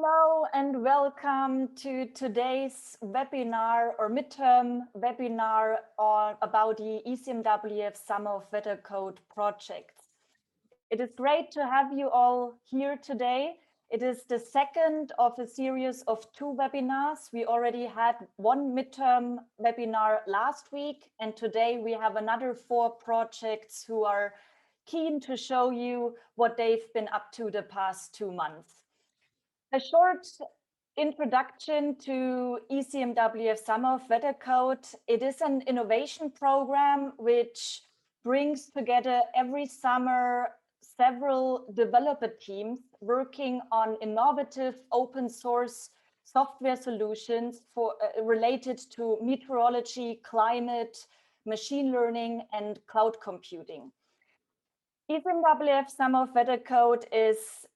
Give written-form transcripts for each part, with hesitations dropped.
Hello and welcome to today's webinar or midterm webinar about the ECMWF Summer of Weather Code projects. It is great to have you all here today. It is the second of a series of 2 webinars. We already had one midterm webinar last week, and today we have another 4 projects who are keen to show you what they've been up to the past 2 months. A short introduction to ECMWF Summer of Weather Code. It is an innovation program which brings together every summer several developer teams working on innovative open source software solutions for related to meteorology, climate, machine learning, and cloud computing. ECMWF Summer of Weather Code is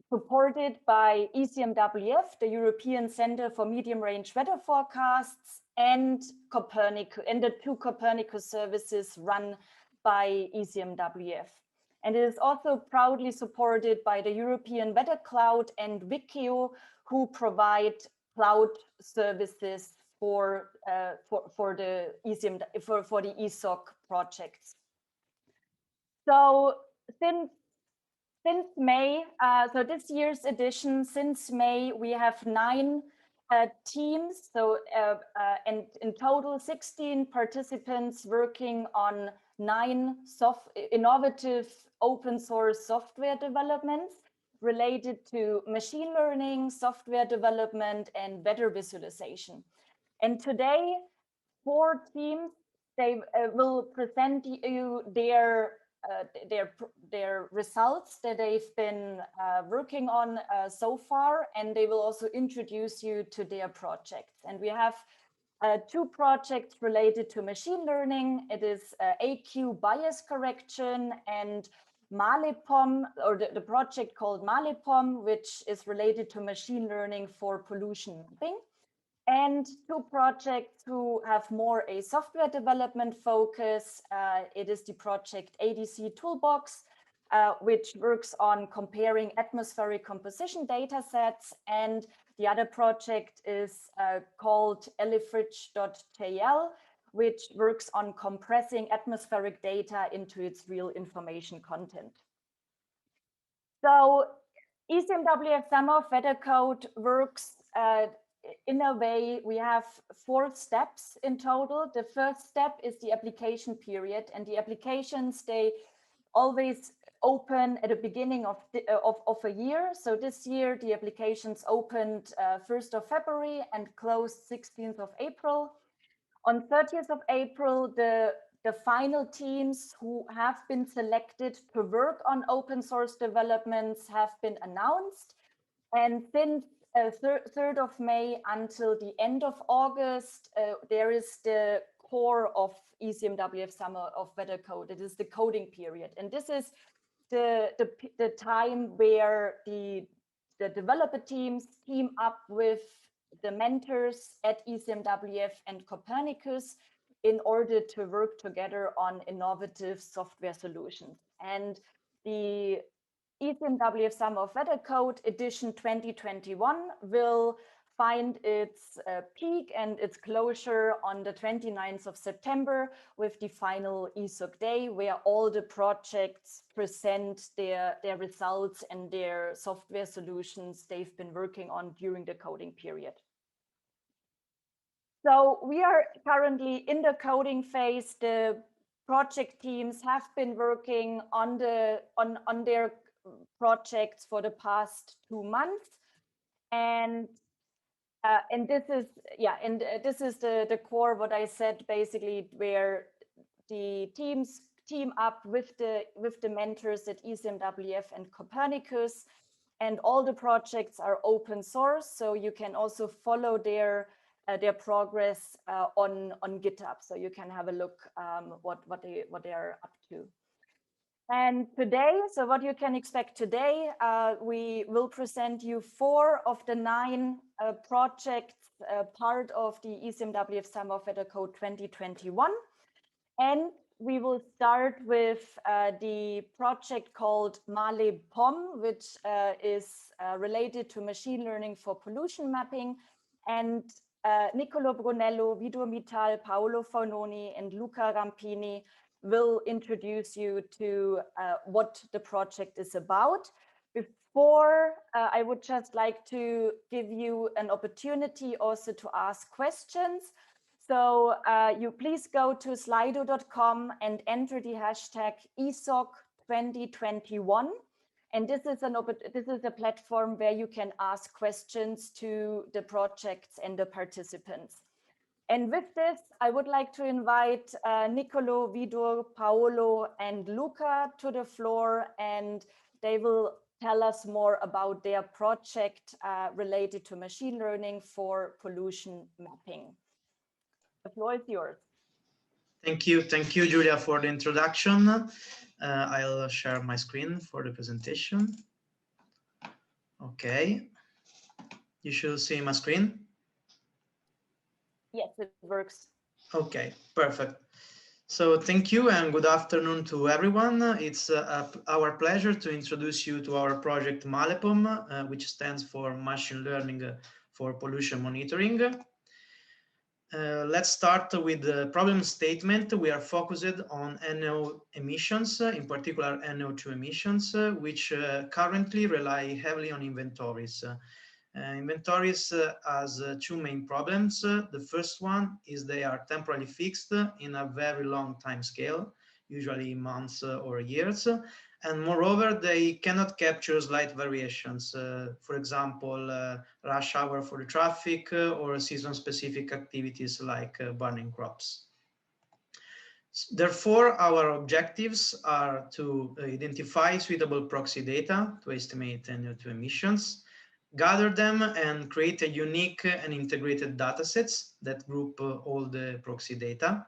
supported by ECMWF, the European Center for Medium Range Weather Forecasts, and Copernicus, and the 2 Copernicus services run by ECMWF. And it is also proudly supported by the European Weather Cloud and Wikio, who provide cloud services for the ESoC projects. So since May, so this year's edition, since May, we have 9 teams, and in total 16 participants working on 9 innovative open source software developments related to machine learning, software development, and weather visualization. And today, 4 teams, they will present you their results that they've been working on so far, and they will also introduce you to their projects. And we have 2 projects related to machine learning. It is AQ bias correction and Malipom, or the project called Malipom, which is related to machine learning for pollution mapping. And 2 projects who have more a software development focus. It is the project ADC Toolbox, which works on comparing atmospheric composition data sets. And the other project is called elifridge.jl, which works on compressing atmospheric data into its real information content. So ECMWF Summer of Weather Code works in a way. We have 4 steps in total. The first step is the application period, and the applications, they always open at the beginning of a year. So this year the applications opened 1st of February and closed 16th of April. On 30th of April, the final teams who have been selected to work on open source developments have been announced. And since 3rd of May until the end of August, there is the core of ECMWF Summer of Weather Code. It is the coding period. And this is the time where the developer teams team up with the mentors at ECMWF and Copernicus in order to work together on innovative software solutions. And the ECMWF Summer of Weather Code edition 2021 will find its peak and its closure on the 29th of September with the final ESoC day, where all the projects present their results and their software solutions they've been working on during the coding period. So we are currently in the coding phase. The project teams have been working on their projects for the past 2 months, and this is this is the core, what I said, basically, where the teams team up with the mentors at ECMWF and Copernicus, and all the projects are open source, so you can also follow their progress on GitHub, so you can have a look what they are up to. And today, so what you can expect today, we will present you 4 of the 9 projects, part of the ECMWF Summer of Weather Code 2021. And we will start with the project called Millan, which is related to machine learning for pollution mapping. And Niccolo Brunello, Vitor Mital, Paolo Faunoni, and Luca Rampini will introduce you to what the project is about. Before, I would just like to give you an opportunity also to ask questions. So you please go to slido.com and enter the hashtag ESoC2021. And this is a platform where you can ask questions to the projects and the participants. And with this, I would like to invite Niccolo, Vitor, Paolo, and Luca to the floor, and they will tell us more about their project related to machine learning for pollution mapping. The floor is yours. Thank you, Julia, for the introduction. I'll share my screen for the presentation. Okay, you should see my screen. Yes, it works. Okay, perfect. So thank you and good afternoon to everyone. It's our pleasure to introduce you to our project Millan, which stands for Machine Learning for Pollution Monitoring. Let's start with the problem statement. We are focused on NO emissions, in particular NO2 emissions, which currently rely heavily on inventories. Inventories has two main problems. The first one is they are temporally fixed in a very long time scale, usually months or years. And moreover, they cannot capture slight variations. For example, rush hour for the traffic or season-specific activities like burning crops. Therefore, our objectives are to identify suitable proxy data to estimate NO2 emissions, gather them and create a unique and integrated datasets that group all the proxy data.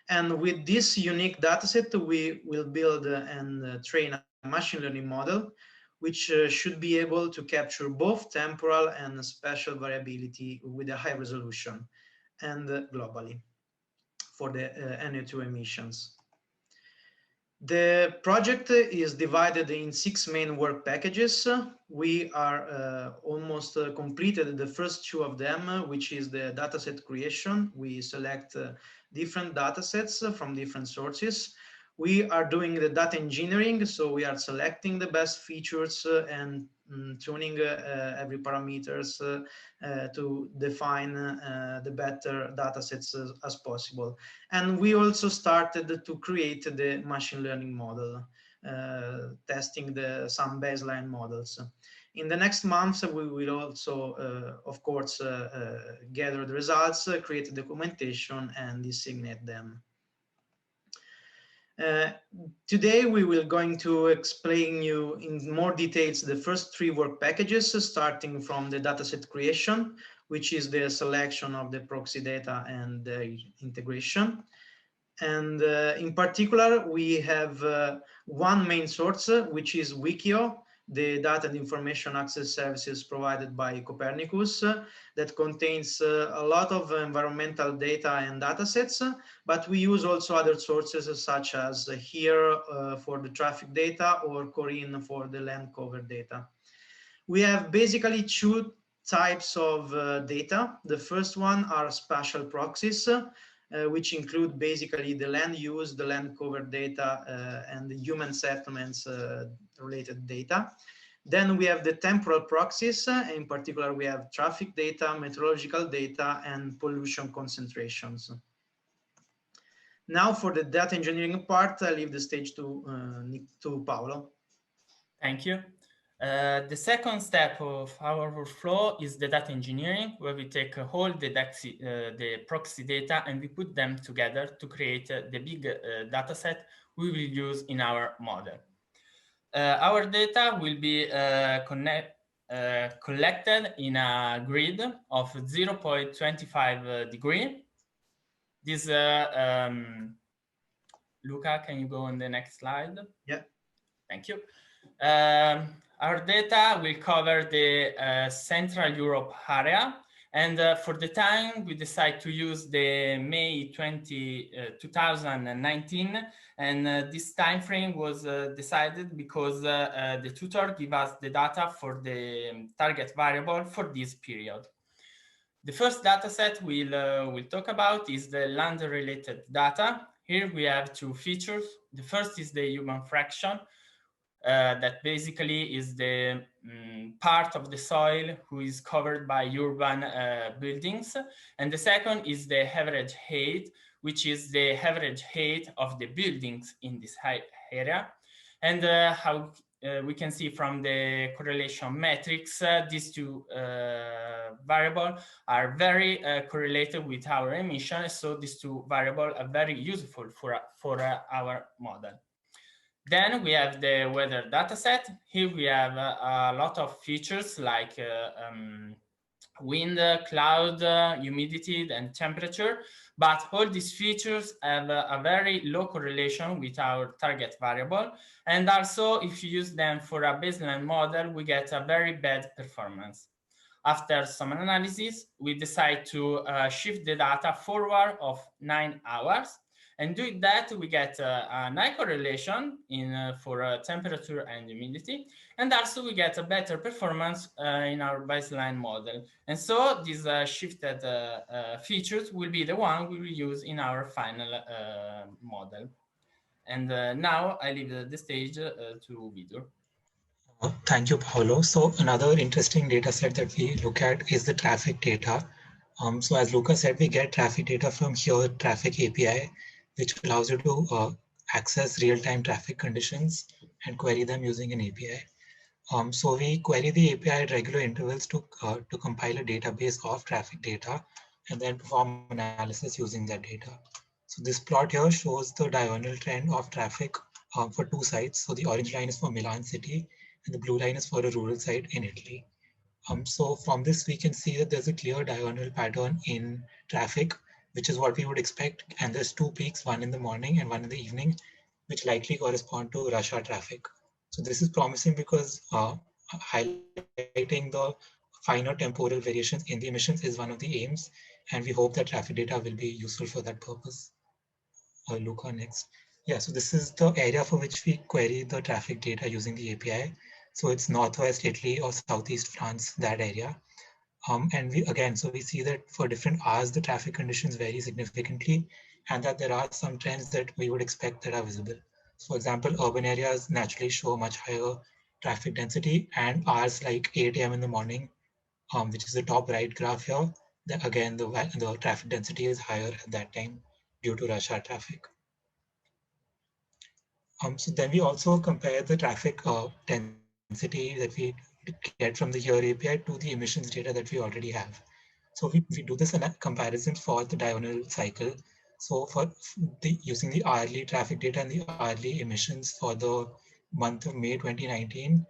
And with this unique dataset, we will build and train a machine learning model, which should be able to capture both temporal and spatial variability with a high resolution and globally for the NO2 emissions. The project is divided in 6 main work packages. We are almost completed the first 2 of them, which is the dataset creation. We select different datasets from different sources. We are doing the data engineering, so we are selecting the best features and tuning every parameters to define the better datasets as possible. And we also started to create the machine learning model, testing some baseline models. In the next months, we will also, of course, gather the results, create documentation, and disseminate them. Today, we will going to explain you in more details the first 3 work packages, starting from the dataset creation, which is the selection of the proxy data and the integration. And in particular, we have one main source, which is Wikio, the data and information access services provided by Copernicus, that contains a lot of environmental data and datasets, but we use also other sources such as here for the traffic data or Corinne for the land cover data. We have basically 2 types of data. The first one are spatial proxies, which include basically the land use, the land cover data, and the human settlements related data. Then we have the temporal proxies. In particular, we have traffic data, meteorological data, and pollution concentrations. Now for the data engineering part, I leave the stage to Paolo. Thank you. The second step of our workflow is the data engineering, where we take all the proxy data and we put them together to create the big data set we will use in our model. Our data will be collected in a grid of 0.25 degree. This, Luca, can you go on the next slide? Yeah. Thank you. Our data will cover the Central Europe area, And for the time, we decided to use the May 2019, and this time frame was decided because the tutor gave us the data for the target variable for this period. The first data set we'll talk about is the land-related data. Here we have two features. The first is the human fraction, that basically is the part of the soil who is covered by urban buildings. And the second is the average height, which is the average height of the buildings in this area. And how we can see from the correlation metrics, these two variables are very correlated with our emissions. So these two variables are very useful for our model. Then we have the weather dataset. Here we have a lot of features like wind, cloud, humidity, and temperature. But all these features have a very low correlation with our target variable. And also, if you use them for a baseline model, we get a very bad performance. After some analysis, we decide to shift the data forward of 9 hours. And doing that, we get a high correlation for temperature and humidity. And also we get a better performance in our baseline model. And so these shifted features will be the one we will use in our final model. And now I leave the stage to Vidur. Thank you, Paolo. So another interesting data set that we look at is the traffic data. So as Luca said, we get traffic data from here, Traffic API, which allows you to access real-time traffic conditions and query them using an API. So we query the API at regular intervals to compile a database of traffic data and then perform analysis using that data. So this plot here shows the diurnal trend of traffic for two sites. So the orange line is for Milan city and the blue line is for a rural site in Italy. So from this, we can see that there's a clear diurnal pattern in traffic, which is what we would expect. And there's two peaks, one in the morning and one in the evening, which likely correspond to rush hour traffic. So this is promising because highlighting the finer temporal variations in the emissions is one of the aims. And we hope that traffic data will be useful for that purpose. Luca, next. Yeah, so this is the area for which we query the traffic data using the API. So it's Northwest Italy or Southeast France, that area. And we see that for different hours, the traffic conditions vary significantly and that there are some trends that we would expect that are visible. So for example, urban areas naturally show much higher traffic density, and hours like 8 a.m. in the morning, which is the top right graph here, that again, the traffic density is higher at that time due to rush hour traffic. So then we also compare the traffic density that we get from the Here API to the emissions data that we already have. So we do this in a comparison for the diurnal cycle. So for using the hourly traffic data and the hourly emissions for the month of May 2019.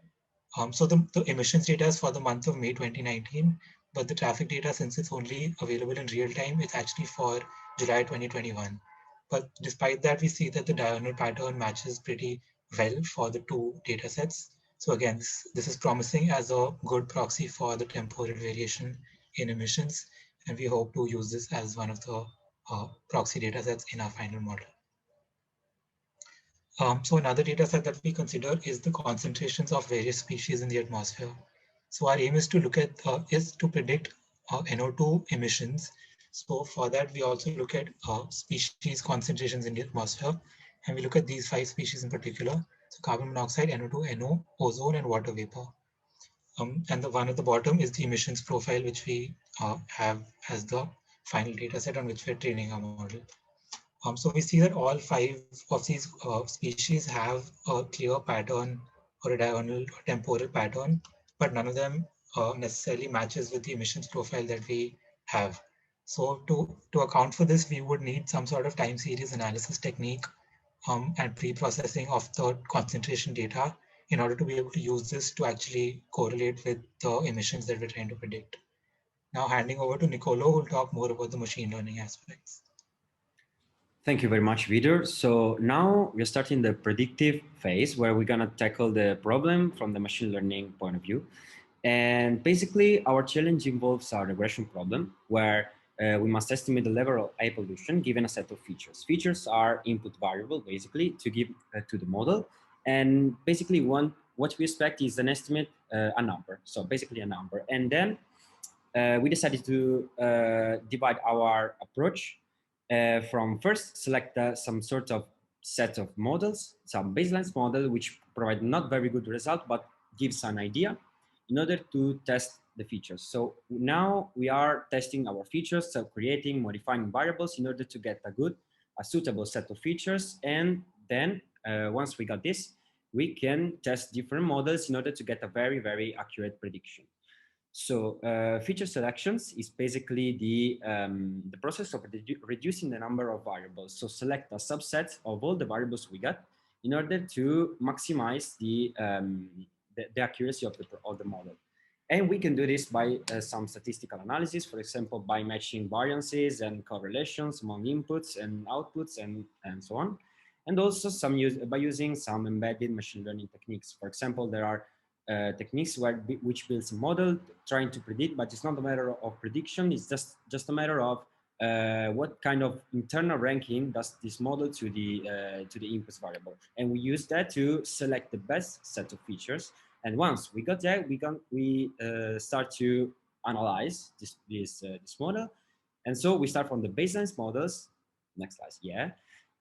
So the emissions data is for the month of May 2019, but the traffic data, since it's only available in real time, it's actually for July 2021. But despite that, we see that the diurnal pattern matches pretty well for the two data sets. So again, this is promising as a good proxy for the temporal variation in emissions, and we hope to use this as one of the proxy data sets in our final model. So another data set that we consider is the concentrations of various species in the atmosphere. So our aim is to look at predict NO2 emissions. So for that, we also look at species concentrations in the atmosphere, and we look at these 5 species in particular. So carbon monoxide, NO2, NO, ozone, and water vapor. And the one at the bottom is the emissions profile, which we have as the final data set on which we're training our model. So we see that all 5 of these species have a clear pattern or a diurnal or temporal pattern, but none of them necessarily matches with the emissions profile that we have. So to account for this, we would need some sort of time series analysis technique and pre-processing of the concentration data in order to be able to use this to actually correlate with the emissions that we're trying to predict. Now handing over to Nicolo, who will talk more about the machine learning aspects. Thank you very much, Vidur. So now we're starting the predictive phase where we're going to tackle the problem from the machine learning point of view. And basically, our challenge involves a regression problem where we must estimate the level of evolution given a set of features. Features are input variable, basically, to give to the model. And basically, what we expect is an estimate, a number. So basically a number. And then we decided to divide our approach from first select some sort of set of models, some baselines model, which provide not very good result, but gives an idea in order to test the features. So now we are testing our features, so creating, modifying variables in order to get a suitable set of features. And then once we got this, we can test different models in order to get a very, very accurate prediction. So feature selections is basically the process of reducing the number of variables. So select a subset of all the variables we got in order to maximize the accuracy of the model. And we can do this by some statistical analysis, for example, by matching variances and correlations among inputs and outputs and so on. And also by using some embedded machine learning techniques. For example, there are techniques which builds a model trying to predict, but it's not a matter of prediction. It's just a matter of what kind of internal ranking does this model to the inputs variable, and we use that to select the best set of features. And once we got that, we start to analyze this model, and so we start from the baselines models. Next slide, yeah.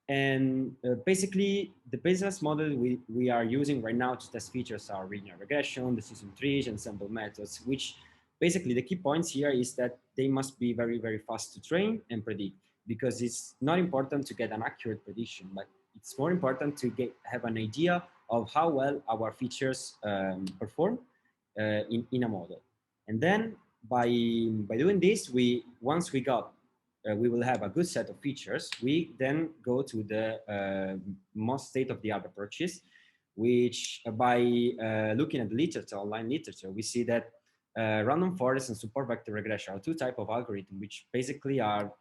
And basically, the baselines model we are using right now to test features are linear regression, decision trees, and sample methods, which basically the key points here is that they must be very, very fast to train and predict, because it's not important to get an accurate prediction, but it's more important to have an idea of how well our features perform in a model. And then by doing this, once we got we will have a good set of features. We then go to the most state-of-the-art approaches, which by looking at the literature, online literature, we see that random forest and support vector regression are two types of algorithms which basically are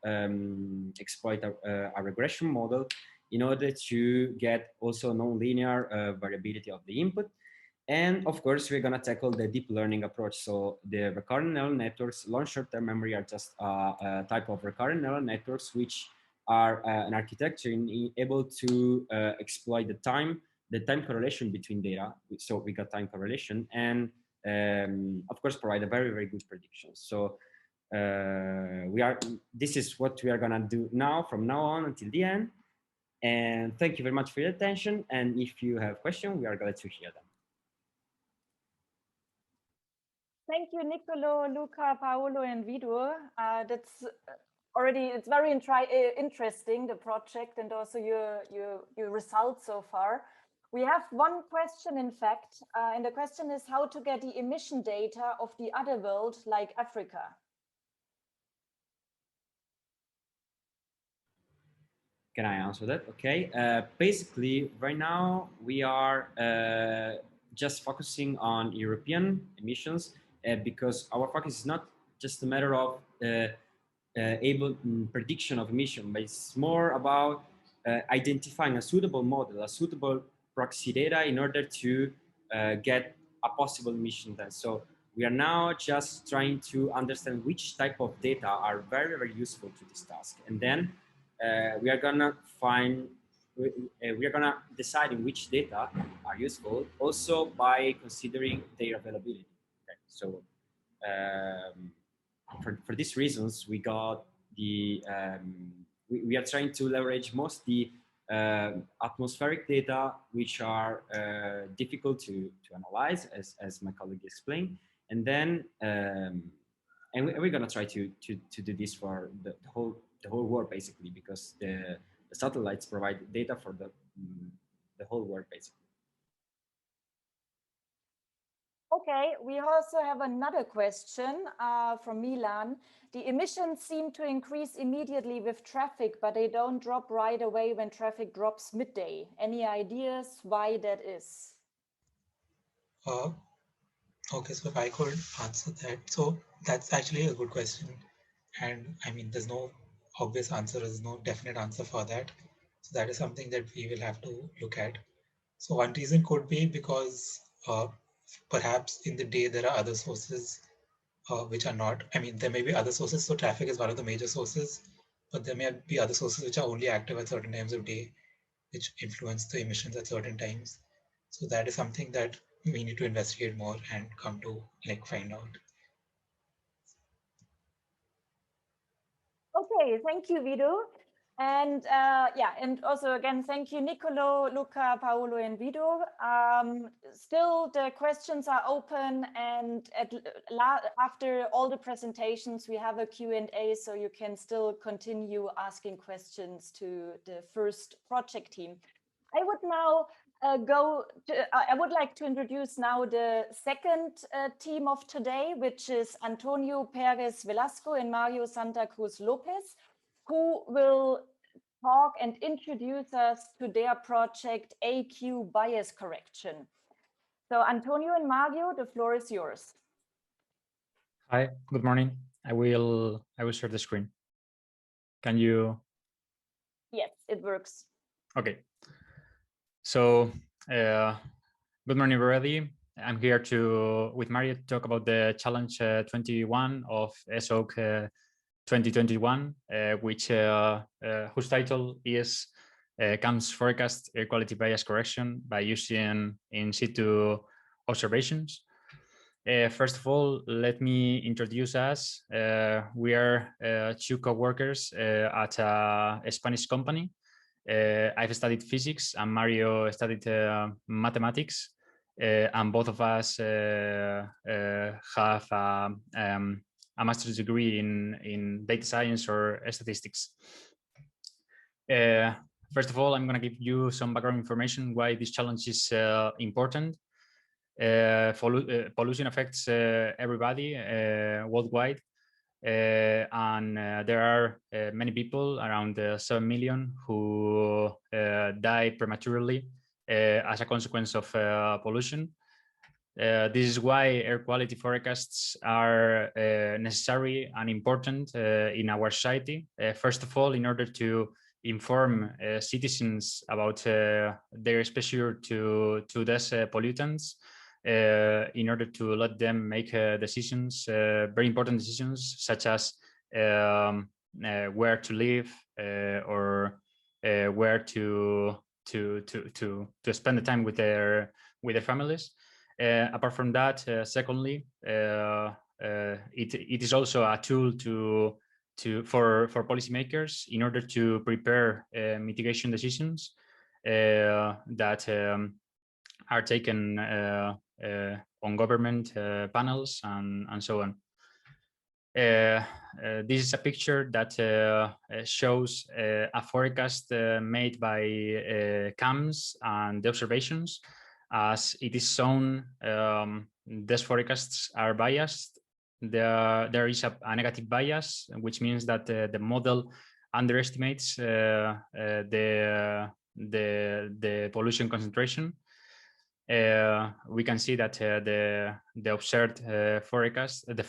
exploit a regression model in order to get also non-linear variability of the input. And of course, we're going to tackle the deep learning approach. So the recurrent neural networks, long short-term memory are just a type of recurrent neural networks, which are an architecture able to exploit the time correlation between data. So we got time correlation and of course, provide a very, very good prediction. So this is what we are going to do now, from now on until the end. And thank you very much for your attention. And if you have questions, we are glad to hear them. Thank you, Nicolo, Luca, Paolo, and Vidur. That's already, it's very interesting, the project, and also your results so far. We have one question, in fact, and the question is how to get the emission data of the other world, like Africa. Can I answer that? Okay. Basically, right now we are just focusing on European emissions because our focus is not just a matter of prediction of emission, but it's more about identifying a suitable model, a suitable proxy data in order to get a possible emission test. So we are now just trying to understand which type of data are very, very useful to this task. And then we are gonna decide in which data are useful, also by considering their availability. Okay. So for these reasons, we got the we are trying to leverage most the atmospheric data, which are difficult to analyze, as my colleague explained, and then and we're gonna try to do this for the whole world, basically, because the satellites provide data for the whole world, basically. Okay, we also have another question from Milan. The emissions seem to increase immediately with traffic, but they don't drop right away when traffic drops midday. Any ideas why that is? Okay, so if I could answer that. So that's actually a good question. And I mean, there's no obvious answer, there's no definite answer for that. So that is something that we will have to look at. So one reason could be because perhaps in the day there are other sources which are not, I mean, there may be other sources. So traffic is one of the major sources, but there may be other sources which are only active at certain times of day, which influence the emissions at certain times. So that is something that we need to investigate more and come to like find out. Okay, thank you, Vido. And yeah, and also again, thank you, Nicolo, Luca, Paolo, and Vido. Still, the questions are open, and after all the presentations, we have a Q&A, so you can still continue asking questions to the first project team. I would now I would like to introduce now the second team of today, which is Antonio Perez Velasco and Mario Santa Cruz Lopez, who will talk and introduce us to their project AQ bias correction. So Antonio and Mario, the floor is yours. Hi, good morning. I will share the screen. Can you? Yes, it works. Okay. So good morning, everybody. I'm here with Mario to talk about the challenge 21 of ESoWC 2021, whose title is CAMS Forecast Air Quality Bias Correction by using in situ observations. First of all, let me introduce us. We are two co-workers at a Spanish company. I've studied physics and Mario studied mathematics, and both of us have a master's degree in data science or statistics. First of all, I'm going to give you some background information why this challenge is important. Pollution affects everybody worldwide, and there are many people, around 7 million, who die prematurely as a consequence of pollution. This is why air quality forecasts are necessary and important in our society. First of all, in order to inform citizens about their exposure to these pollutants, in order to let them make decisions, very important decisions, such as where to live or where to spend the time with their families. Apart from that, secondly, it is also a tool for policymakers in order to prepare mitigation decisions that are taken on government panels and so on. This is a picture that shows a forecast made by CAMS and the observations. As it is shown, these forecasts are biased. There is a negative bias, which means that the model underestimates the pollution concentration. We can see that the observed forecast, the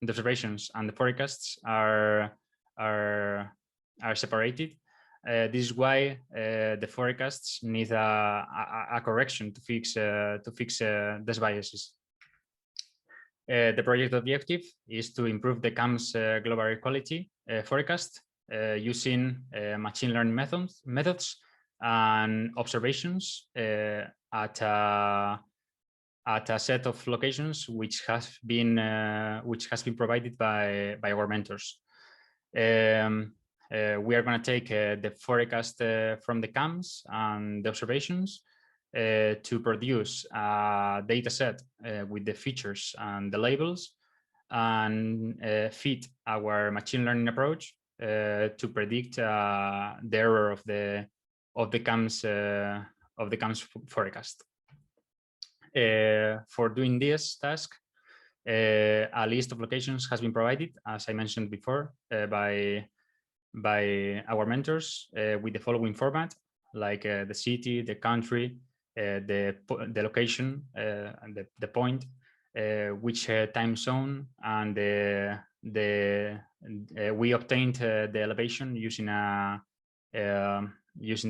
observations and the forecasts are separated. This is why the forecasts need a correction to fix these biases. The project objective is to improve the CAMS global air quality forecast using machine learning methods and observations at a set of locations which has been provided by our mentors. We are going to take the forecast from the CAMS and the observations to produce a data set with the features and the labels, and fit our machine learning approach to predict the error of the CAMS forecast. For doing this task, a list of locations has been provided, as I mentioned before, by our mentors with the following format, like the city, the country, the location, and the point, which time zone, and we obtained the elevation using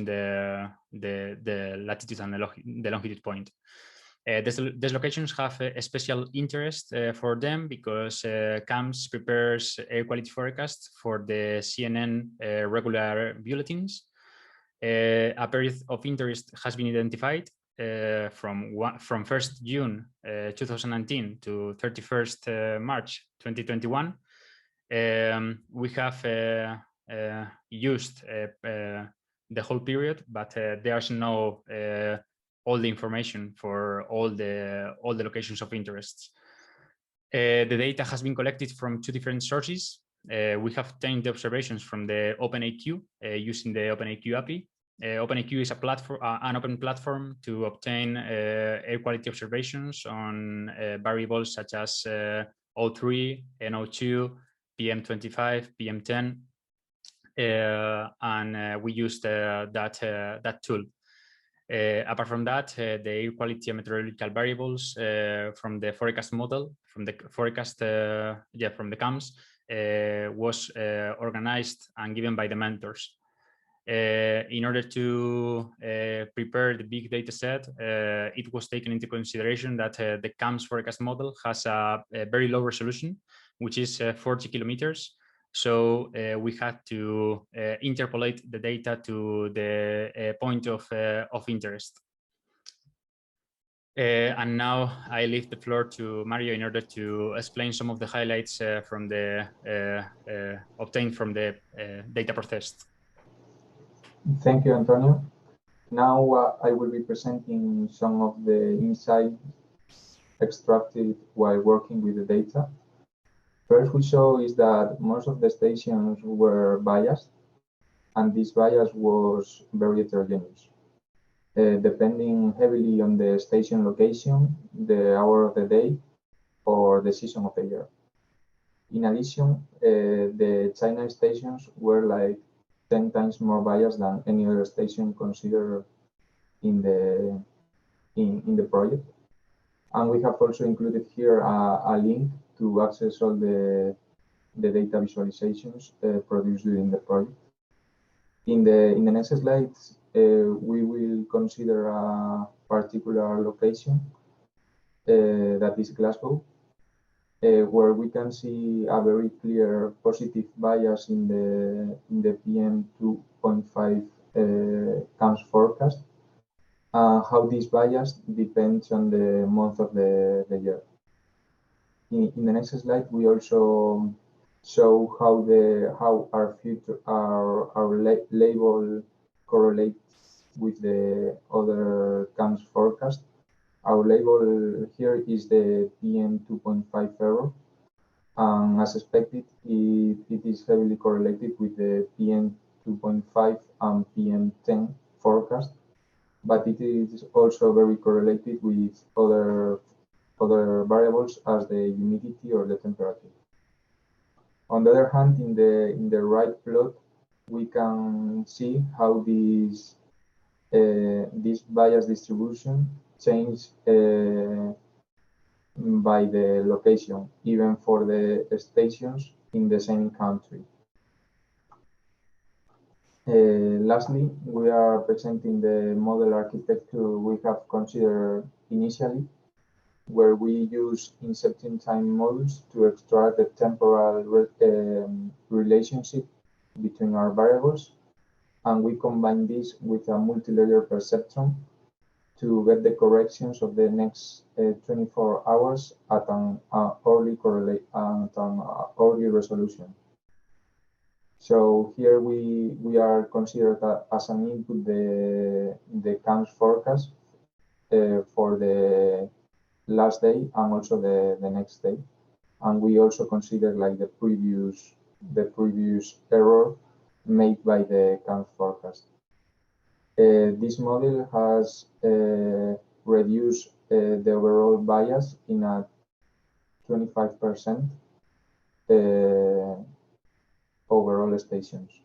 the latitude and the longitude point. These locations have a special interest for them because CAMS prepares air quality forecasts for the CNN regular bulletins. A period of interest has been identified from 1st June 2019 to 31st March 2021. We have used the whole period, but there's no all the information for all the locations of interest. The data has been collected from 2 different sources. We have obtained the observations from the OpenAQ using the OpenAQ API. OpenAQ is a platform, an open platform to obtain air quality observations on variables such as O3, NO2, PM25, PM10, and we used that tool. Apart from that, the air quality and meteorological variables from the forecast model, from the forecast, from the CAMS, was organized and given by the mentors. In order to prepare the big data set, it was taken into consideration that the CAMS forecast model has a very low resolution, which is 40 kilometers. So we had to interpolate the data to the point of interest. And now I leave the floor to Mario in order to explain some of the highlights from the obtained from the data processed. Thank you, Antonio. Now I will be presenting some of the insights extracted while working with the data. First we saw is that most of the stations were biased, and this bias was very heterogeneous, depending heavily on the station location, the hour of the day, or the season of the year. In addition, the China stations were like 10 times more biased than any other station considered in the project. And we have also included here a link to access all the data visualizations produced during the project. In the next slides, we will consider a particular location that is Glasgow, where we can see a very clear positive bias in the PM 2.5 CAMS forecast, how this bias depends on the month of the year. In the next slide, we also show how our label correlates with the other CAMS forecast. Our label here is the PM 2.5 error, and as expected, it is heavily correlated with the PM 2.5 and PM 10 forecast, but it is also very correlated with other variables as the humidity or the temperature. On the other hand, in the right plot, we can see how this bias distribution change by the location, even for the stations in the same country. Lastly, we are presenting the model architecture we have considered initially, where we use inception time models to extract the temporal relationship between our variables, and we combine this with a multi-layer perceptron to get the corrections of the next 24 hours at an early resolution. So here we are considered as an input the CAMS forecast for the last day and also the next day, and we also consider like the previous error made by the CAMS forecast. This model has reduced the overall bias in a 25% overall stations.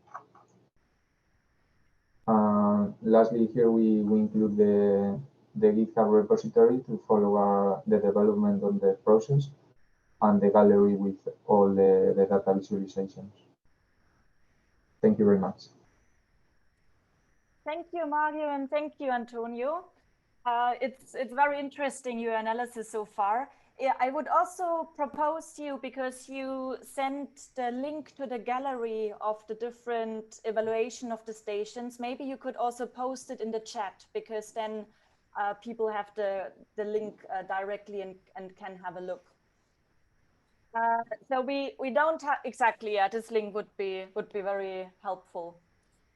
Lastly, here we include the GitHub repository to follow the development of the process, and the gallery with all the data visualizations. Thank you very much. Thank you, Mario, and thank you, Antonio. It's very interesting, your analysis so far. Yeah, I would also propose you, because you sent the link to the gallery of the different evaluation of the stations, maybe you could also post it in the chat, because then people have the link directly and can have a look. So we don't have exactly, yeah, this link would be very helpful.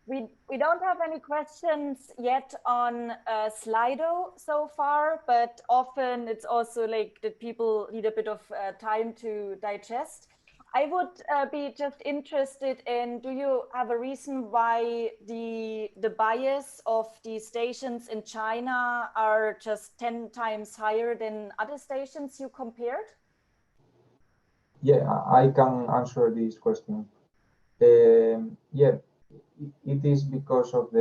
We don't have any questions yet on Slido so far, but often it's also like that people need a bit of time to digest. I would be just interested in, do you have a reason why the bias of the stations in China are just 10 times higher than other stations you compared? Yeah, I can answer this question. Yeah, it is because of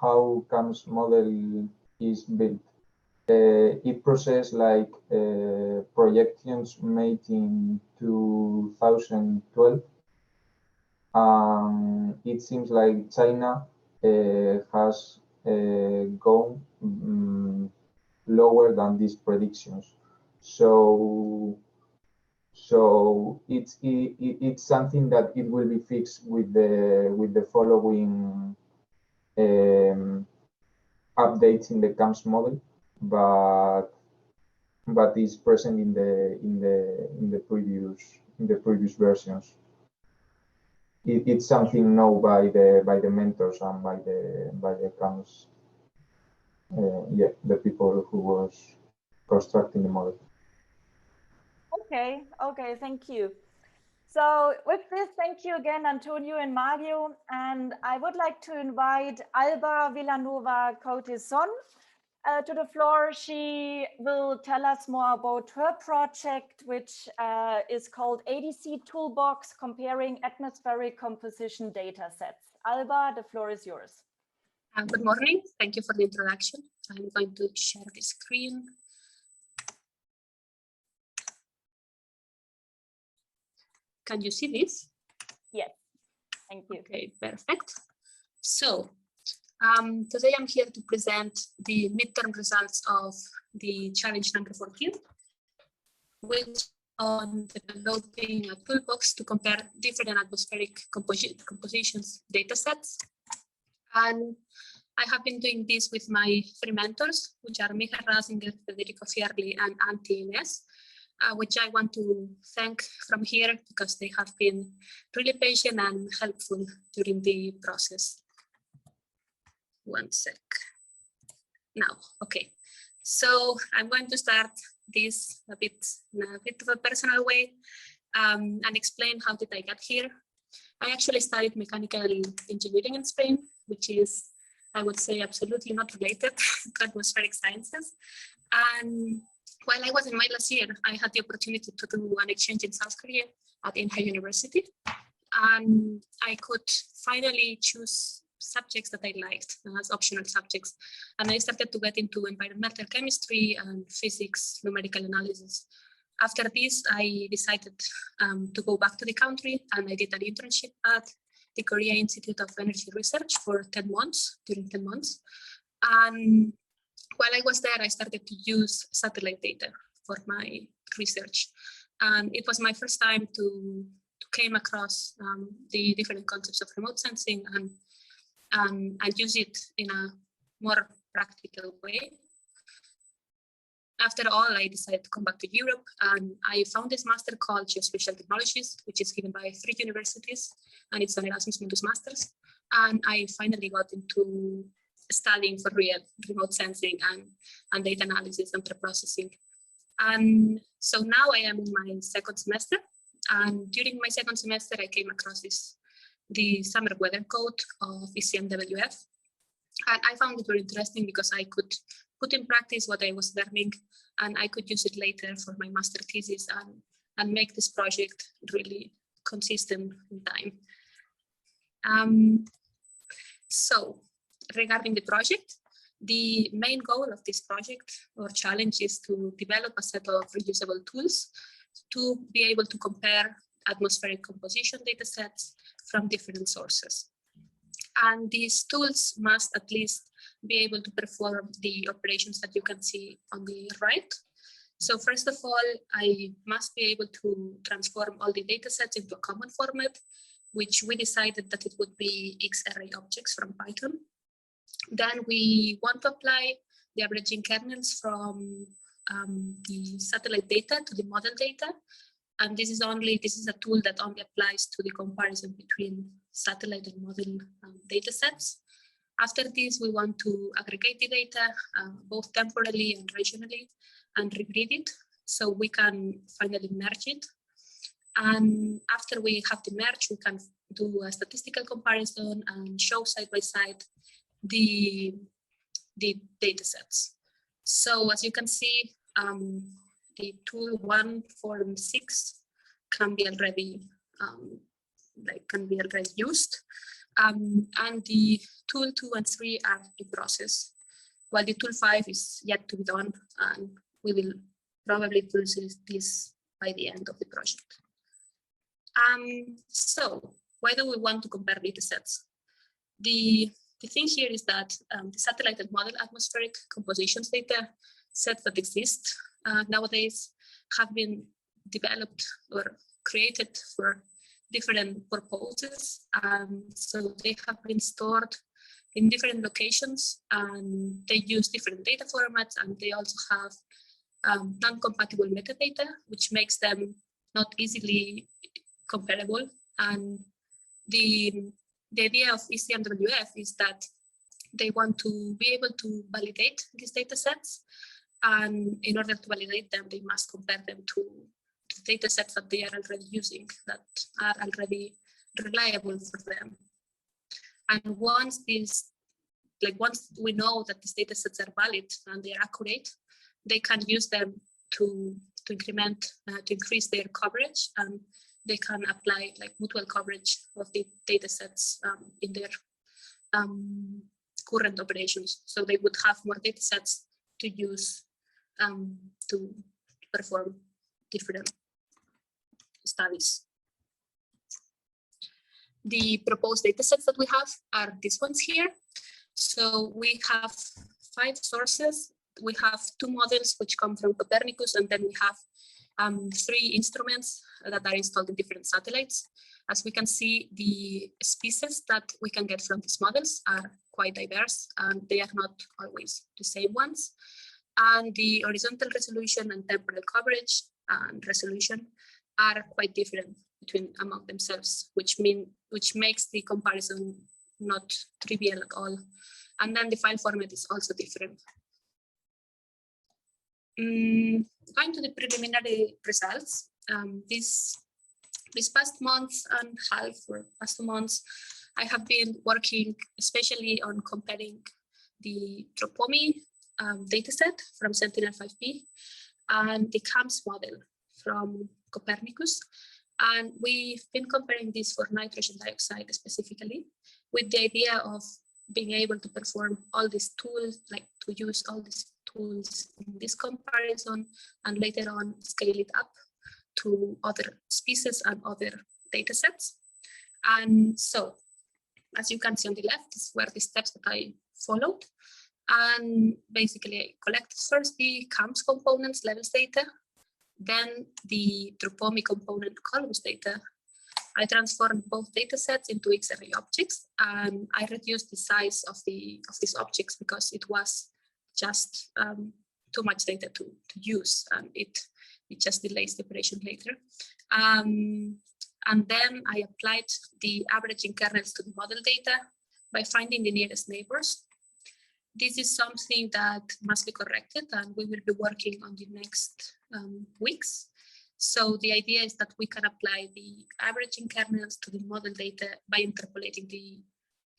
how CAMS model is built. It processed like projections made in 2012. It seems like China has gone lower than these predictions. So it's something that it will be fixed with the following updates in the CAMS model, but is present in the previous versions. It's something known by the mentors and by the CAMS, yeah, the people who was constructing the model. Okay, thank you. So with this, thank you again, Antonio and Mario. And I would like to invite Alba Villanova Coutinson to the floor. She will tell us more about her project, which is called ADC Toolbox, Comparing Atmospheric Composition Data Sets. Alba, the floor is yours. Good morning. Thank you for the introduction. I'm going to share the screen. Can you see this? Yes, thank you. Okay, perfect. So today I'm here to present the midterm results of the challenge number 14, which on developing a toolbox to compare different atmospheric compositions data sets. And I have been doing this with my 3 mentors, which are Michael Rasinger, Federico Fierli, and Antti Ines, which I want to thank from here because they have been really patient and helpful during the process. One sec. Now, okay. So I'm going to start this in a bit of a personal way and explain how did I get here. I actually studied mechanical engineering in Spain, which is, I would say, absolutely not related to atmospheric sciences. And while I was in my last year, I had the opportunity to do an exchange in South Korea at Inha University. And I could finally choose subjects that I liked as optional subjects. And I started to get into environmental chemistry and physics, numerical analysis. After this, I decided to go back to the country, and I did an internship at the Korea Institute of Energy Research for 10 months, during 10 months. And while I was there, I started to use satellite data for my research. And it was my first time to came across the different concepts of remote sensing and use it in a more practical way. After all, I decided to come back to Europe, and I found this master called Geospatial Technologies, which is given by 3 universities, and it's an Erasmus Mundus Masters. And I finally got into studying for real remote sensing and data analysis and preprocessing. And so now I am in my 2nd semester, and during my 2nd semester, I came across the summer weather code of ECMWF. And I found it very interesting because I could put in practice what I was learning, and I could use it later for my master thesis and make this project really consistent in time. So regarding the project, the main goal of this project or challenge is to develop a set of reusable tools to be able to compare atmospheric composition data sets from different sources. And these tools must at least be able to perform the operations that you can see on the right. So first of all, I must be able to transform all the data sets into a common format, which we decided that it would be X-array objects from Python. Then we want to apply the averaging kernels from the satellite data to the model data. And this is a tool that only applies to the comparison between satellite and model data sets. After this, we want to aggregate the data both temporally and regionally and regrid it so we can finally merge it. And after we have the merge, we can do a statistical comparison and show side by side the data sets. So as you can see, the tool 1, 4, and 6 can be already used, and the tool 2 and 3 are in process, while the tool 5 is yet to be done, and we will probably do this by the end of the project. So why do we want to compare data sets? The thing here is that the satellite and model atmospheric compositions data sets that exist nowadays have been developed or created for different purposes. So they have been stored in different locations, and they use different data formats, and they also have non-compatible metadata, which makes them not easily comparable. And the idea of ECMWF is that they want to be able to validate these data sets, and in order to validate them, they must compare them to data sets that they are already using, that are already reliable for them. And once we know that these data sets are valid and they are accurate, they can use them to increase their coverage, and they can apply mutual coverage of the data sets in their current operations. So they would have more data sets to use to perform different studies. The proposed data sets that we have are these ones here. So we have 5 sources. We have 2 models which come from Copernicus, and then we have 3 instruments that are installed in different satellites. As we can see, the species that we can get from these models are quite diverse, and they are not always the same ones. And the horizontal resolution and temporal coverage and resolution are quite different among themselves, which makes the comparison not trivial at all. And then the file format is also different. Going to the preliminary results, this past month and half or past 2 months, I have been working especially on comparing the Tropomi dataset from Sentinel-5P and the CAMS model from Copernicus. And we've been comparing this for nitrogen dioxide specifically, with the idea of being able to perform all these tools, to use all these tools in this comparison, and later on scale it up to other species and other data sets. And so, as you can see on the left, these were the steps that I followed. And basically, I collected first the CAMS components levels data, then the Tropomi component columns data. I transformed both data sets into X-array objects, and I reduced the size of these objects because it was just too much data to use, and it just delays the operation later. And then I applied the averaging kernels to the model data by finding the nearest neighbors. This is something that must be corrected, and we will be working on the next weeks. So the idea is that we can apply the averaging kernels to the model data by interpolating the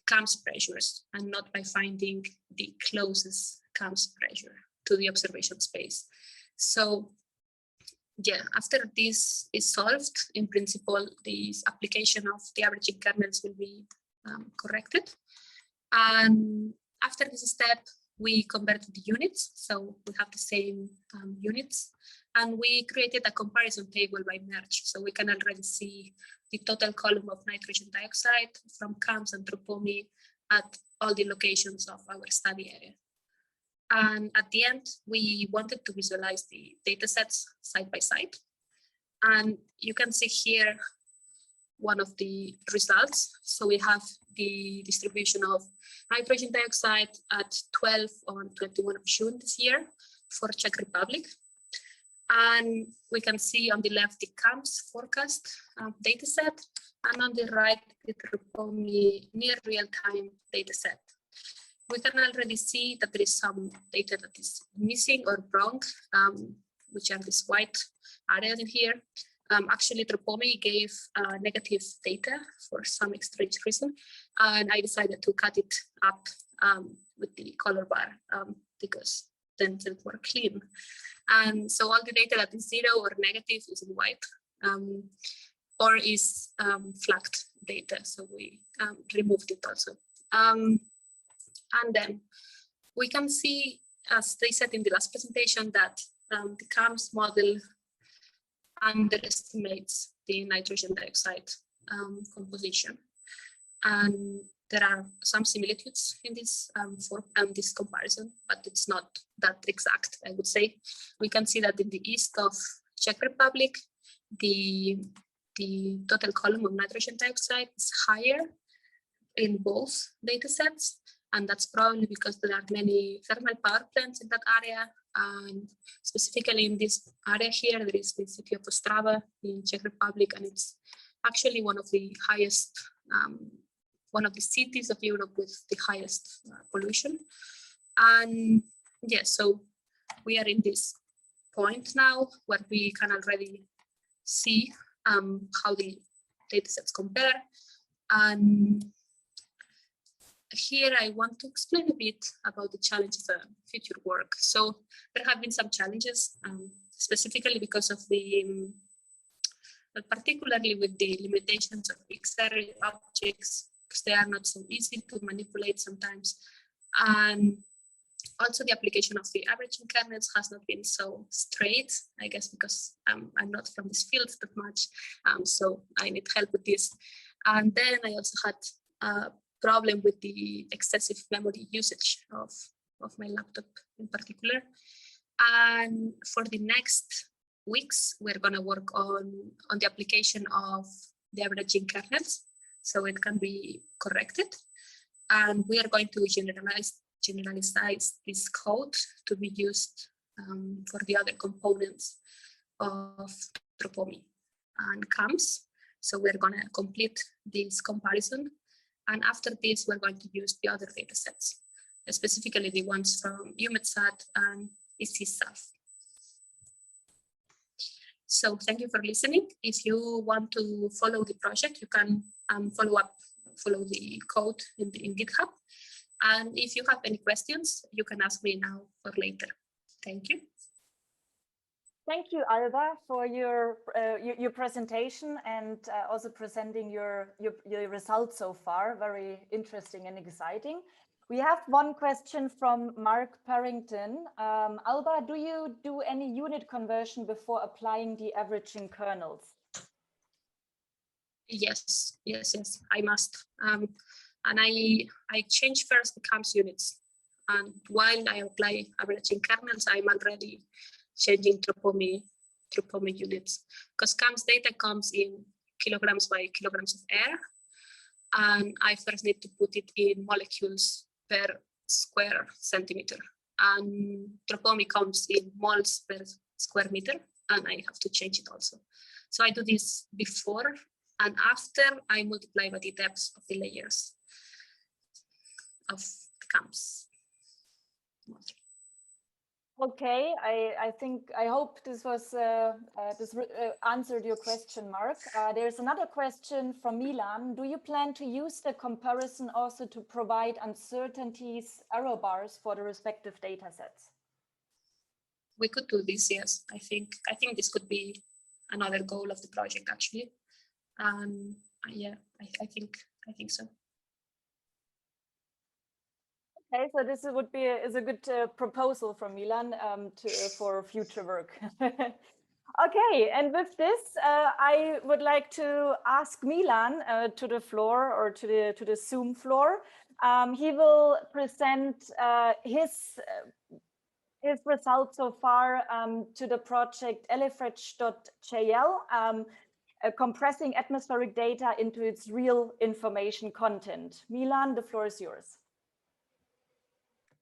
CAMS pressures and not by finding the closest CAMS pressure to the observation space. So yeah, after this is solved, in principle, this application of the averaging kernels will be corrected. And after this step, we converted the units. So we have the same units, and we created a comparison table by merge. So we can already see the total column of nitrogen dioxide from CAMS and Tropomi at all the locations of our study area. And at the end, we wanted to visualize the data sets side by side. And you can see here one of the results. So we have the distribution of nitrogen dioxide at 12 on 21 of June this year for Czech Republic. And we can see on the left the CAMS forecast data set, and on the right the Tropomi near real-time data set. We can already see that there is some data that is missing or wrong, which are these white areas in here. Actually, Tropomi gave negative data for some strange reason, and I decided to cut it up with the color bar because then it's more clean. And so all the data that is 0 or negative is in white, or is flagged data. So we removed it also. And then we can see, as they said in the last presentation, that the CAMS model underestimates the nitrogen dioxide composition. And there are some similitudes in this this comparison, but it's not that exact, I would say. We can see that in the east of Czech Republic, the total column of nitrogen dioxide is higher in both data sets. And that's probably because there are many thermal power plants in that area. And specifically in this area here, there is the city of Ostrava in Czech Republic, and it's actually one of the highest, one of the cities of Europe with the highest pollution. And yeah, so we are in this point now where we can already see how the data sets compare. And here I want to explain a bit about the challenges of future work. So there have been some challenges, specifically because of the, particularly with the limitations of XR objects, because they are not so easy to manipulate sometimes. And also the application of the averaging kernels has not been so straight, I guess, because I'm not from this field that much. So I need help with this. And then I also had problem with the excessive memory usage of my laptop in particular. And for the next weeks, we're going to work on the application of the averaging kernels so it can be corrected. And we are going to generalize this code to be used for the other components of Tropomi and CAMS. So we're going to complete this comparison. And after this, we're going to use the other data sets, specifically the ones from EUMETSAT and ECSAF. So thank you for listening. If you want to follow the project, you can follow the code in GitHub. And if you have any questions, you can ask me now or later. Thank you. Thank you, Alba, for your presentation and also presenting your results so far. Very interesting and exciting. We have one question from Mark Parrington. Alba, do you do any unit conversion before applying the averaging kernels? Yes, I must. And I change first the CAMS units. And while I apply averaging kernels, I'm already changing Tropomi units, because CAMS data comes in kilograms by kilograms of air, and I first need to put it in molecules per square centimeter, and Tropomi comes in moles per square meter, and I have to change it also. So I do this before, and after I multiply by the depth of the layers of the CAMS model. Okay, I hope this was answered your question, Mark. There's another question from Milan. Do you plan to use the comparison also to provide uncertainties, error bars for the respective data sets? We could do this, yes. I think this could be another goal of the project actually. Yeah, I think so. Okay, so this would be a good proposal from Milan for future work. Okay, and with this, I would like to ask Milan to the floor or to the Zoom floor. He will present his results so far to the project elefretch.jl, compressing atmospheric data into its real information content. Milan, the floor is yours.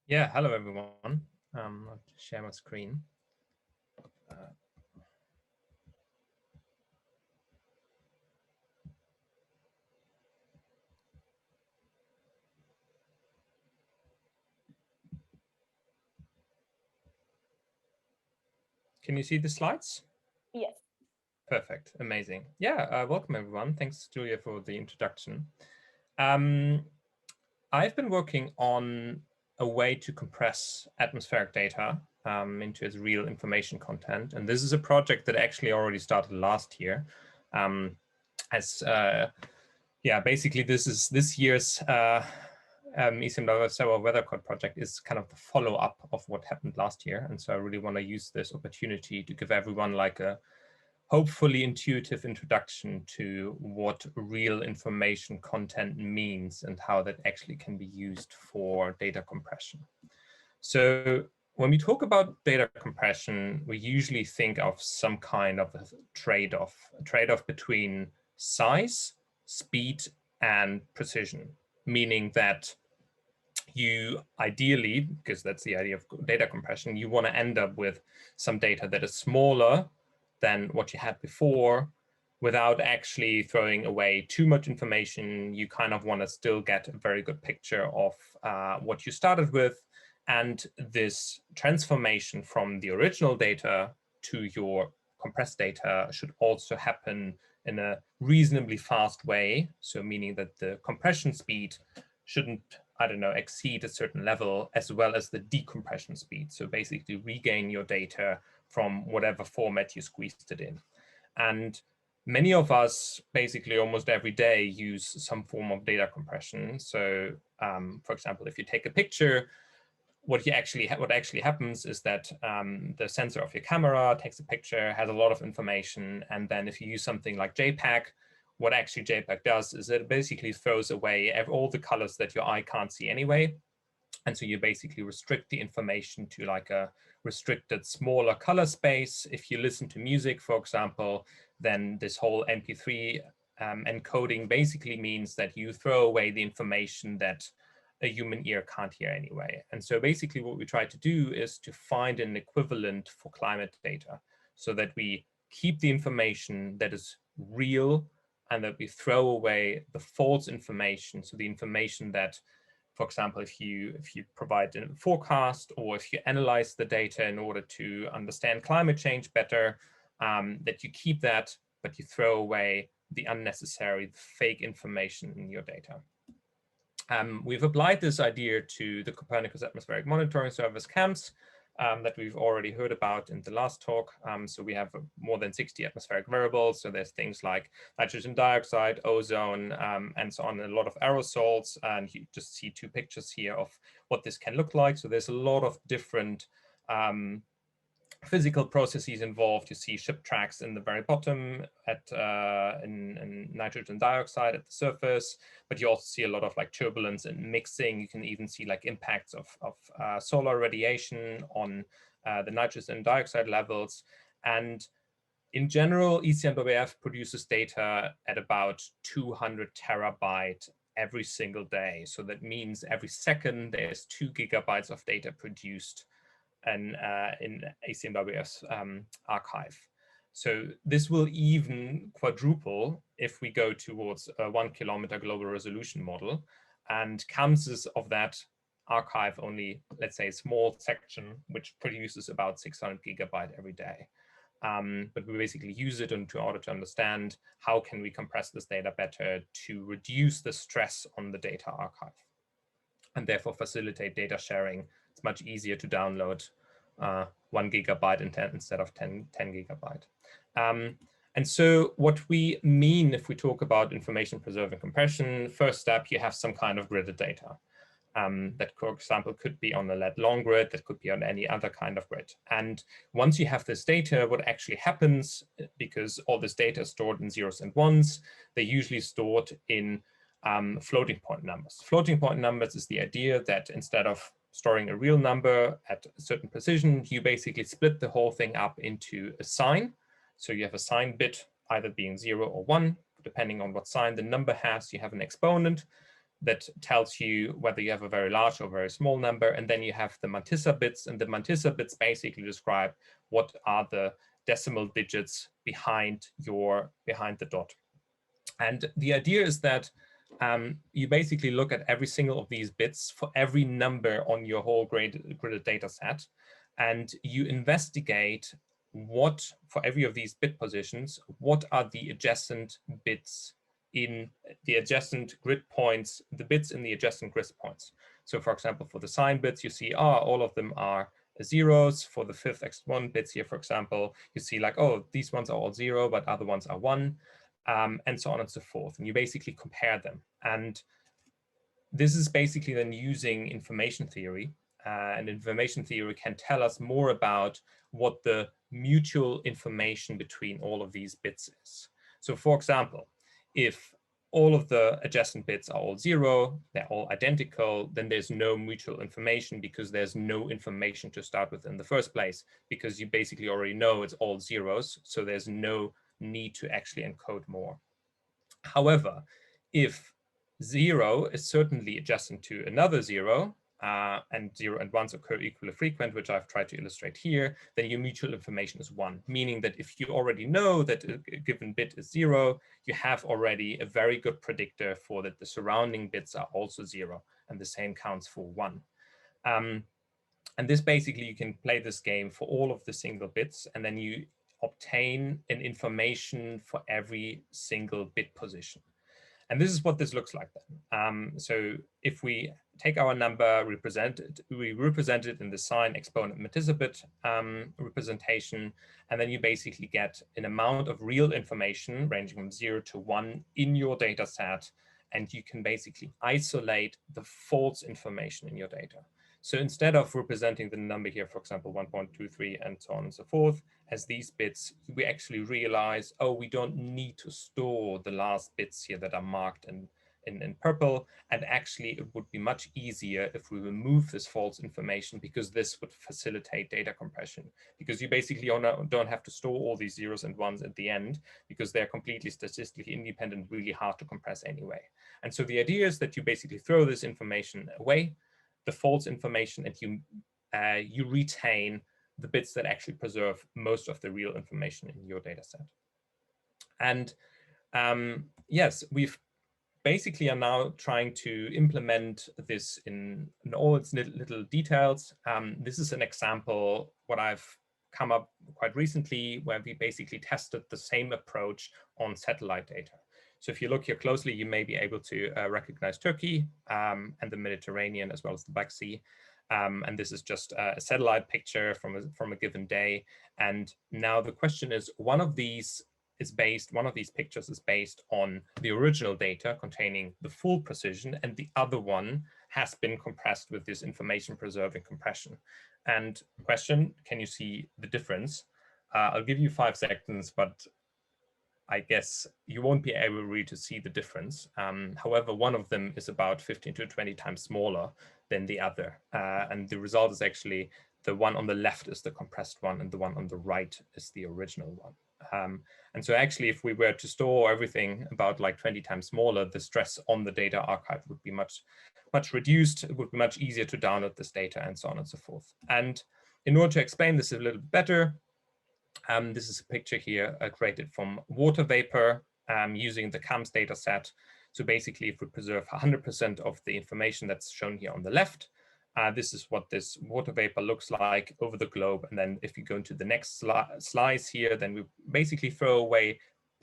Yeah, hello everyone. I'll share my screen. Can you see the slides? Yes. Perfect, amazing. Yeah, welcome everyone. Thanks, Julia, for the introduction. I've been working on a way to compress atmospheric data into its real information content. And this is a project that actually already started last year. Basically this is this year's ECMWF weather code project is kind of the follow-up of what happened last year. And so I really want to use this opportunity to give everyone like a hopefully intuitive introduction to what real information content means and how that actually can be used for data compression. So when we talk about data compression, we usually think of some kind of a trade-off between size, speed, and precision, meaning that you ideally, because that's the idea of data compression, you want to end up with some data that is smaller than what you had before without actually throwing away too much information. You kind of want to still get a very good picture of what you started with. And this transformation from the original data to your compressed data should also happen in a reasonably fast way. So meaning that the compression speed shouldn't, I don't know, exceed a certain level, as well as the decompression speed. So basically regain your data from whatever format you squeezed it in. And many of us basically almost every day use some form of data compression. So for example, if you take a picture, what actually happens is that the sensor of your camera takes a picture, has a lot of information, and then if you use something like JPEG, what actually JPEG does is it basically throws away all the colors that your eye can't see anyway. And so you basically restrict the information to like a restricted smaller color space. If you listen to music, for example, then this whole MP3 encoding basically means that you throw away the information that a human ear can't hear anyway. And so basically what we try to do is to find an equivalent for climate data so that we keep the information that is real and that we throw away the false information. So the information that, for example, if you provide a forecast or if you analyze the data in order to understand climate change better, that you keep that, but you throw away the unnecessary, fake information in your data. We've applied this idea to the Copernicus Atmospheric Monitoring Service CAMS that we've already heard about in the last talk. So we have more than 60 atmospheric variables. So there's things like nitrogen dioxide, ozone, and so on, a lot of aerosols. And you just see two pictures here of what this can look like. So there's a lot of different physical processes involved. You see ship tracks in the very bottom in nitrogen dioxide at the surface, but you also see a lot of like turbulence and mixing. You can even see like impacts of solar radiation on the nitrogen dioxide levels. And in general, ECMWF produces data at about 200 terabyte every single day. So that means every second there's 2 gigabytes of data produced in ECMWF's archive. So this will even quadruple if we go towards a 1 kilometer global resolution model, and CAMS of that archive only, let's say, a small section, which produces about 600 gigabyte every day. But we basically use it in order to understand how can we compress this data better to reduce the stress on the data archive and therefore facilitate data sharing. It's much easier to download 1 gigabyte instead of 10 gigabyte. And so what we mean if we talk about information preserving compression, first step, you have some kind of gridded data. That, for example, could be on a LED long grid, that could be on any other kind of grid. And once you have this data, what actually happens, because all this data is stored in zeros and ones, they're usually stored in floating point numbers. Floating point numbers is the idea that instead of storing a real number at a certain precision, you basically split the whole thing up into a sign. So you have a sign bit either being 0 or 1, depending on what sign the number has. You have an exponent that tells you whether you have a very large or very small number. And then you have the mantissa bits, and the mantissa bits basically describe what are the decimal digits behind the dot. And the idea is that you basically look at every single of these bits for every number on your whole gridded data set, and you investigate what, for every of these bit positions, what are the adjacent bits in the adjacent grid points, the bits in the adjacent grid points. So for example, for the sign bits, you see, all of them are zeros. For the fifth x1 bits here, for example, you see like, oh, these ones are all 0, but other ones are 1. And so on and so forth. And you basically compare them. And this is basically then using information theory. And information theory can tell us more about what the mutual information between all of these bits is. So for example, if all of the adjacent bits are all 0, they're all identical, then there's no mutual information because there's no information to start with in the first place, because you basically already know it's all zeros. So there's no need to actually encode more. However, if 0 is certainly adjacent to another 0, and 0 and 1s occur equally frequent, which I've tried to illustrate here, then your mutual information is 1, meaning that if you already know that a given bit is 0, you have already a very good predictor for that the surrounding bits are also 0, and the same counts for 1. And this basically, you can play this game for all of the single bits, and then you obtain an information for every single bit position. And this is what this looks like then. So if we take our number, we represent it in the sign, exponent, mantissa bit representation, and then you basically get an amount of real information ranging from 0 to 1 in your data set, and you can basically isolate the false information in your data. So instead of representing the number here, for example, 1.23 and so on and so forth, as these bits, we actually realize, oh, we don't need to store the last bits here that are marked in purple. And actually, it would be much easier if we remove this false information, because this would facilitate data compression. Because you basically don't have to store all these zeros and ones at the end, because they're completely statistically independent, really hard to compress anyway. And so the idea is that you basically throw this information away, the false information, and you retain the bits that actually preserve most of the real information in your data set. And yes, we've basically are now trying to implement this in all its little details. This is an example, what I've come up quite recently, where we basically tested the same approach on satellite data. So if you look here closely, you may be able to recognize Turkey and the Mediterranean, as well as the Black Sea. And this is just a satellite picture from a given day. And now the question is, one of these pictures is based on the original data containing the full precision, and the other one has been compressed with this information preserving compression. And question, can you see the difference? I'll give you 5 seconds, but I guess you won't be able really to see the difference. However, one of them is about 15 to 20 times smaller than the other. And the result is actually the one on the left is the compressed one, and the one on the right is the original one. And so actually, if we were to store everything about like 20 times smaller, the stress on the data archive would be much reduced. It would be much easier to download this data, and so on and so forth. And in order to explain this a little bit better, this is a picture here created from water vapor using the CAMS data set. So basically, if we preserve 100% of the information that's shown here on the left, this is what this water vapor looks like over the globe. And then if you go into the next slice here, then we basically throw away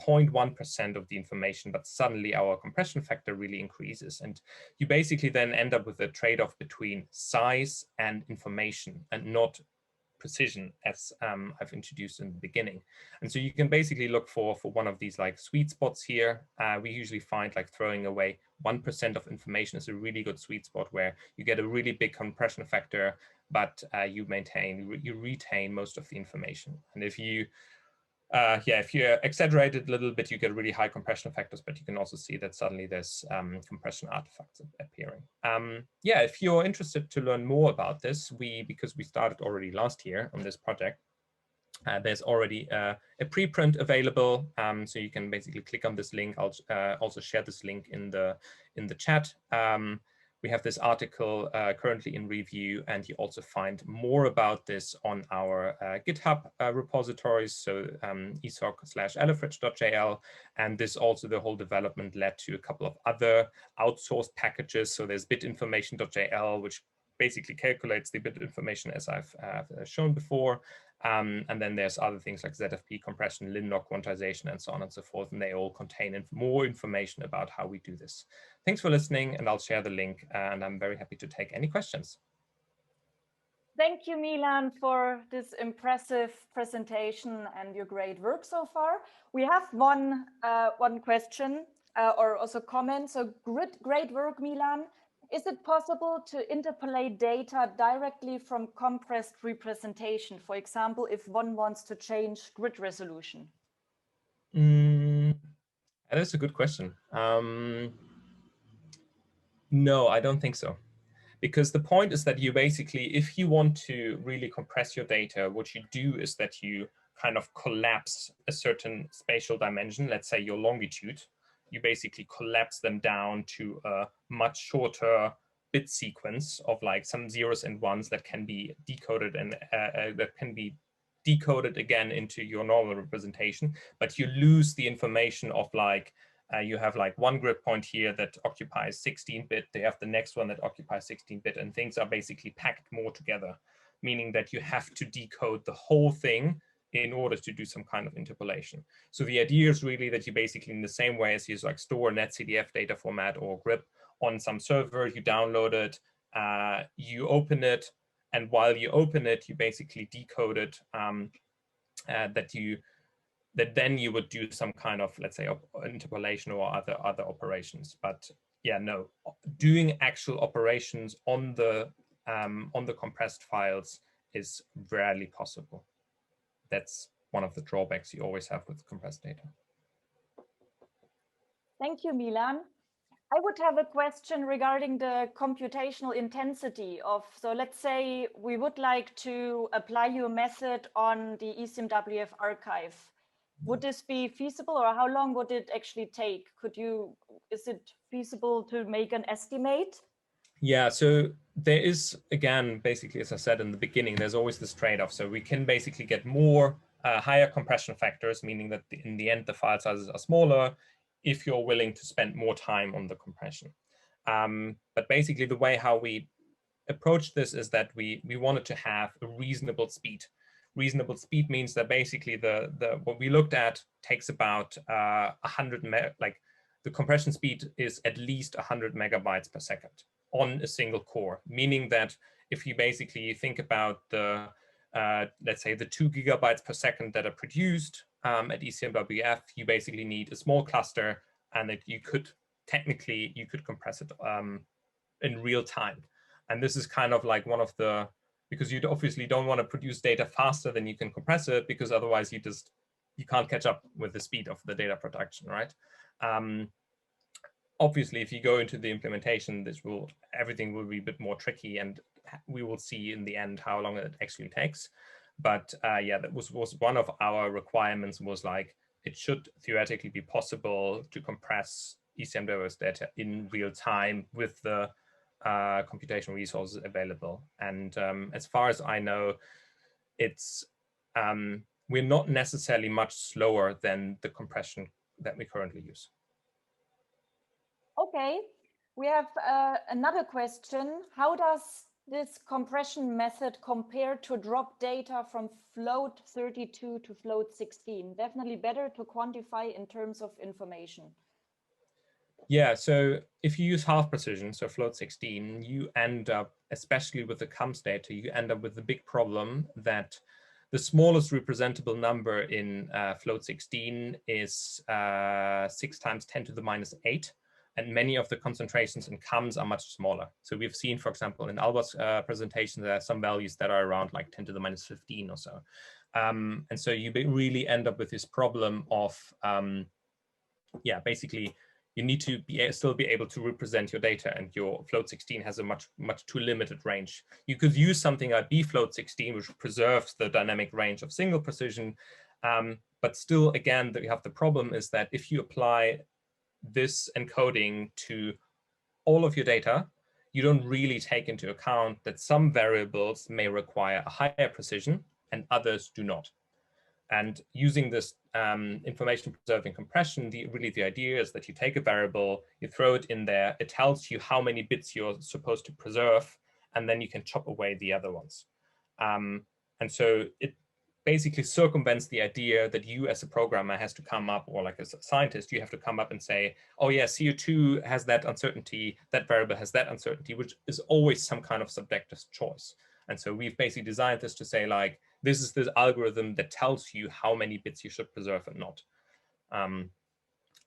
0.1% of the information, but suddenly our compression factor really increases. And you basically then end up with a trade-off between size and information, and not precision, as I've introduced in the beginning. And so you can basically look for one of these like sweet spots here. We usually find like throwing away 1% of information is a really good sweet spot, where you get a really big compression factor, but you retain most of the information. And if you yeah, if you exaggerate it a little bit, you get really high compression factors, but you can also see that suddenly there's compression artifacts appearing. Yeah, if you're interested to learn more about this, because we started already last year on this project, there's already a preprint available, so you can basically click on this link. I'll also share this link in the chat. We have this article currently in review, and you also find more about this on our GitHub repositories, so esoc/elefridge.jl, and this also, the whole development led to a couple of other outsourced packages. So there's bitinformation.jl, which basically calculates the bit information as I've shown before. And then there's other things like ZFP compression, lin-log quantization, and so on and so forth. And they all contain more information about how we do this. Thanks for listening, and I'll share the link, and I'm very happy to take any questions. Thank you, Milan, for this impressive presentation and your great work so far. We have one question or also comment. So great work, Milan. Is it possible to interpolate data directly from compressed representation? For example, if one wants to change grid resolution? That is a good question. No, I don't think so. Because the point is that you basically, if you want to really compress your data, what you do is that you kind of collapse a certain spatial dimension, let's say your longitude. You basically collapse them down to a much shorter bit sequence of like some zeros and ones that can be decoded and that can be decoded again into your normal representation, but you lose the information of like, you have like one grid point here that occupies 16-bit, they have the next one that occupies 16-bit, and things are basically packed more together, meaning that you have to decode the whole thing in order to do some kind of interpolation. So the idea is really that you basically, in the same way as you like store a netcdf data format or grip on some server, you download it, you open it, and while you open it, you basically decode it, that then you would do some kind of, let's say, interpolation or other operations. But yeah, no, doing actual operations on the compressed files is rarely possible. That's one of the drawbacks you always have with compressed data. Thank you, Milan. I would have a question regarding the computational intensity of, so let's say we would like to apply your method on the ECMWF archive. Would this be feasible, or how long would it actually take? Is it feasible to make an estimate? Yeah, so there is, again, basically, as I said in the beginning, there's always this trade-off. So we can basically get more higher compression factors, meaning that in the end, the file sizes are smaller if you're willing to spend more time on the compression. But basically, the way how we approach this is that we wanted to have a reasonable speed. Reasonable speed means that basically what we looked at takes about 100, like the compression speed is at least 100 megabytes per second on a single core, meaning that if you basically think about the, let's say the 2 gigabytes per second that are produced at ECMWF, you basically need a small cluster, and that you could technically, you could compress it in real time. And this is kind of like one of the, because you obviously don't want to produce data faster than you can compress it, because otherwise you can't catch up with the speed of the data production, right? Obviously, if you go into the implementation, everything will be a bit more tricky, and we will see in the end how long it actually takes. But yeah, that was one of our requirements, was like, it should theoretically be possible to compress ECMWF data in real time with the computational resources available. And as far as I know, it's we're not necessarily much slower than the compression that we currently use. Okay, we have another question. How does this compression method compare to drop data from float 32 to float 16? Definitely better to quantify in terms of information. Yeah, so if you use half precision, so float 16, you end up, especially with the CUMS data, you end up with the big problem that the smallest representable number in float 16 is 6 times 10 to the minus 8. And many of the concentrations in CUMS are much smaller. So we've seen, for example, in Albert's presentation, there are some values that are around like 10 to the minus 15 or so. And so you really end up with this problem of, yeah, basically you need to still be able to represent your data, and your float 16 has a much too limited range. You could use something like bfloat 16, which preserves the dynamic range of single precision, but still, again, that you have the problem is that if you apply this encoding to all of your data, you don't really take into account that some variables may require a higher precision and others do not. And using this information preserving compression, really the idea is that you take a variable, you throw it in there, it tells you how many bits you're supposed to preserve, and then you can chop away the other ones. And so it basically circumvents the idea that you as a programmer has to come up, or like as a scientist, you have to come up and say, oh yeah, CO2 has that uncertainty, that variable has that uncertainty, which is always some kind of subjective choice. And so we've basically designed this to say, like, this is this algorithm that tells you how many bits you should preserve and not,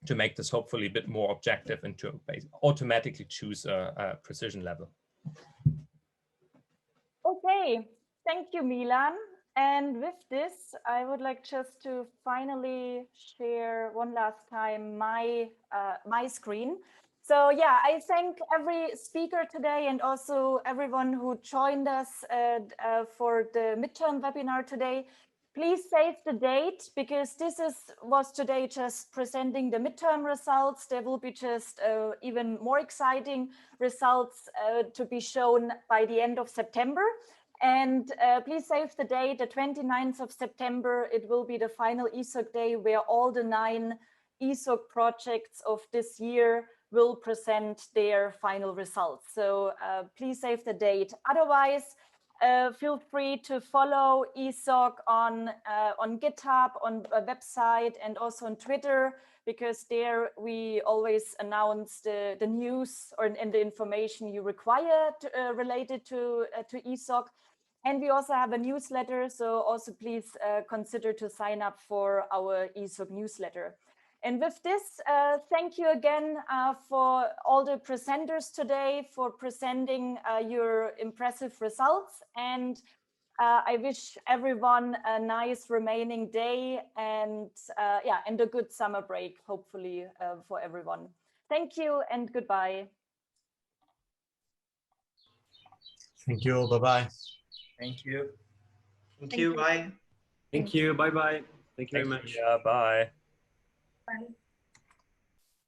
to make this hopefully a bit more objective and to automatically choose a precision level. Okay, thank you, Milan. And with this, I would like just to finally share one last time my screen. So yeah, I thank every speaker today and also everyone who joined us for the midterm webinar today. Please save the date, because this was today just presenting the midterm results. There will be just even more exciting results to be shown by the end of September. And please save the date, the 29th of September. It will be the final ESoC day, where all the 9 ESoC projects of this year will present their final results. So please save the date. Otherwise, feel free to follow ESoC on GitHub, on a website, and also on Twitter, because there we always announce the news and the information you require related to ESoC. And we also have a newsletter, so also please consider to sign up for our ESoC newsletter. And with this, thank you again for all the presenters today for presenting your impressive results. And I wish everyone a nice remaining day and yeah, and a good summer break, hopefully, for everyone. Thank you and goodbye. Thank you. Bye-bye. Thank you. Thank you. Bye. Thank you. Bye-bye. Thank you very much. Yeah, bye. Bye.